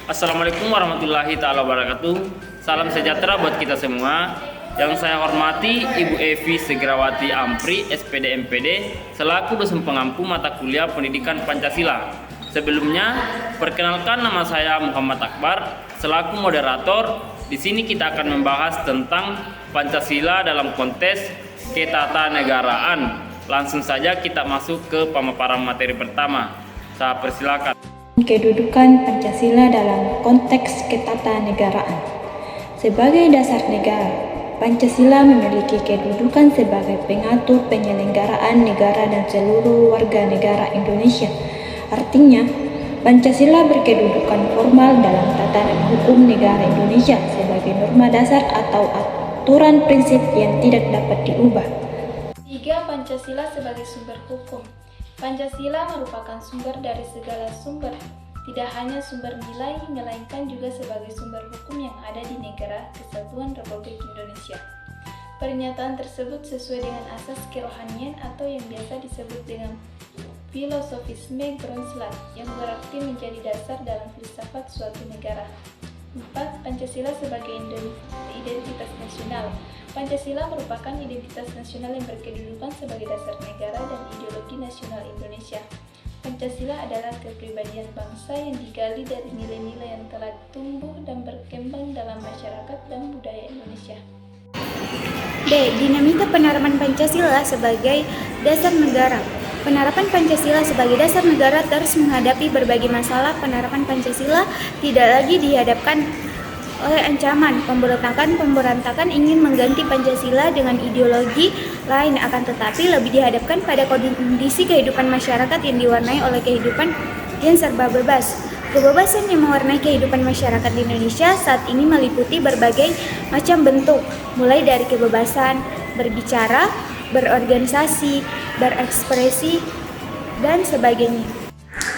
Assalamualaikum warahmatullahi taala wabarakatuh. Salam sejahtera buat kita semua. Yang saya hormati Ibu Evi Segrawati Ampri, SPD MPD, selaku dosen pengampu mata kuliah Pendidikan Pancasila. Sebelumnya, perkenalkan nama saya Muhammad Akbar, selaku moderator. Di sini kita akan membahas tentang Pancasila dalam konteks ketatanegaraan. Langsung saja kita masuk ke pemaparan materi pertama. Saya persilakan. Kedudukan Pancasila dalam konteks ketatanegaraan. Sebagai dasar negara, Pancasila memiliki kedudukan sebagai pengatur penyelenggaraan negara dan seluruh warga negara Indonesia. Artinya, Pancasila berkedudukan formal dalam tatanan hukum negara Indonesia sebagai norma dasar atau aturan prinsip yang tidak dapat diubah. 3. Pancasila sebagai sumber hukum. Pancasila merupakan sumber dari segala sumber, tidak hanya sumber nilai, melainkan juga sebagai sumber hukum yang ada di Negara Kesatuan Republik Indonesia. Pernyataan tersebut sesuai dengan asas kerohanian atau yang biasa disebut dengan filosofisme Grundslat, yang berarti menjadi dasar dalam filsafat suatu negara. 4. Pancasila sebagai identitas nasional. Pancasila merupakan identitas nasional yang berkedudukan sebagai dasar negara dan ideologi nasional Indonesia. Pancasila adalah kepribadian bangsa yang digali dari nilai-nilai yang telah tumbuh dan berkembang dalam masyarakat dan budaya Indonesia. D. Dinamika penerapan Pancasila sebagai dasar negara. Penerapan Pancasila sebagai dasar negara terus menghadapi berbagai masalah. Penerapan Pancasila tidak lagi dihadapkan oleh ancaman pemberontakan ingin mengganti Pancasila dengan ideologi lain, akan tetapi lebih dihadapkan pada kondisi kehidupan masyarakat yang diwarnai oleh kehidupan yang serba bebas. Kebebasan yang mewarnai kehidupan masyarakat di Indonesia saat ini meliputi berbagai macam bentuk, mulai dari kebebasan berbicara, berorganisasi, berekspresi, dan sebagainya.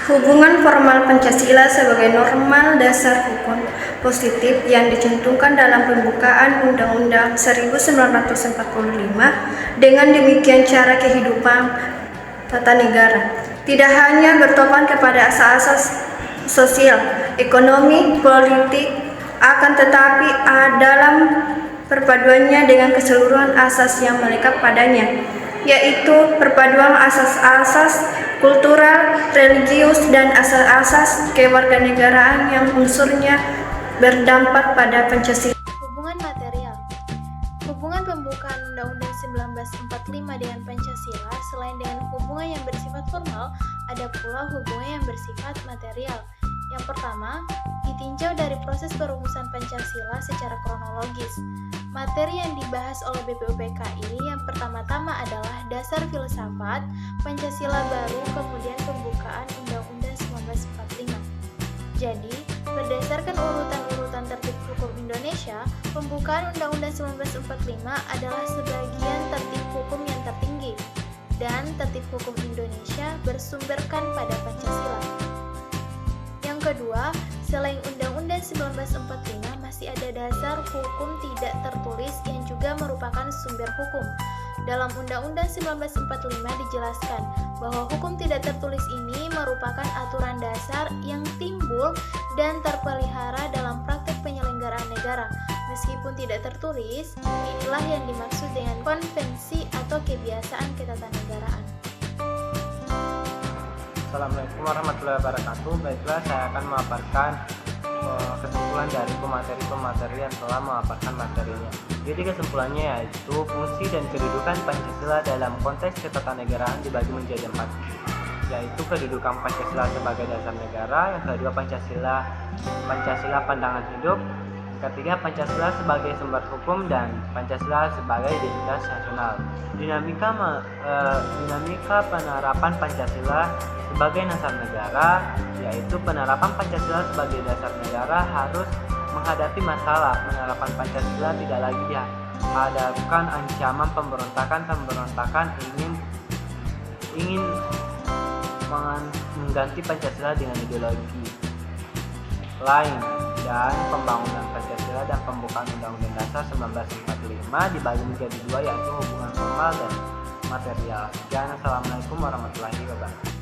Hubungan formal Pancasila sebagai normal dasar hukum positif yang dicantumkan dalam pembukaan Undang-Undang 1945, dengan demikian cara kehidupan tata negara tidak hanya bertopang kepada asas-asas sosial, ekonomi, politik, akan tetapi dalam perpaduannya dengan keseluruhan asas yang melekat padanya, yaitu perpaduan asas-asas kultural, religius, dan asas-asas kewarganegaraan yang unsurnya berdampak pada Pancasila. Hubungan material. Hubungan pembukaan Undang-Undang 1945 dengan Pancasila, selain dengan hubungan yang bersifat formal, ada pula hubungan yang bersifat material. Yang pertama, ditinjau dari proses perumusan Pancasila secara kronologis. Materi yang dibahas oleh BPUPKI yang pertama-tama adalah dasar filsafat Pancasila baru, kemudian pembukaan Undang-Undang 1945. Jadi, berdasarkan urutan-urutan tertib hukum Indonesia, pembukaan Undang-Undang 1945 adalah sebagian tertib hukum yang tertinggi, dan tertib hukum Indonesia bersumberkan pada Pancasila. Yang kedua, selain Undang-Undang 1945, masih ada dasar hukum tidak tertulis yang juga merupakan sumber hukum. Dalam Undang-Undang 1945 dijelaskan bahwa hukum tidak tertulis ini merupakan aturan dasar yang timbul dan terpelihara dalam praktek penyelenggaraan negara. Meskipun tidak tertulis, inilah yang dimaksud dengan konvensi atau kebiasaan ketatanegaraan. Assalamualaikum warahmatullahi wabarakatuh. Baiklah, saya akan memaparkan kesimpulan dari pemateri yang telah memaparkan materinya. Jadi kesimpulannya yaitu fungsi dan kedudukan Pancasila dalam konteks ketatanegaraan dibagi menjadi 4, yaitu kedudukan Pancasila sebagai dasar negara, yang kedua Pancasila pandangan hidup, yang ketiga Pancasila sebagai sumber hukum, dan Pancasila sebagai identitas nasional. Dinamika penerapan Pancasila sebagai dasar negara, yaitu penerapan Pancasila sebagai dasar negara harus menghadapi masalah penerapan Pancasila tidak lagi dihadapkan ancaman pemberontakan ingin mengganti Pancasila dengan ideologi lain, dan pembangunan Pancasila dan pembukaan Undang-Undang Dasar 1945 dibagi menjadi 2, yaitu hubungan formal dan material. Sekian, assalamualaikum warahmatullahi wabarakatuh.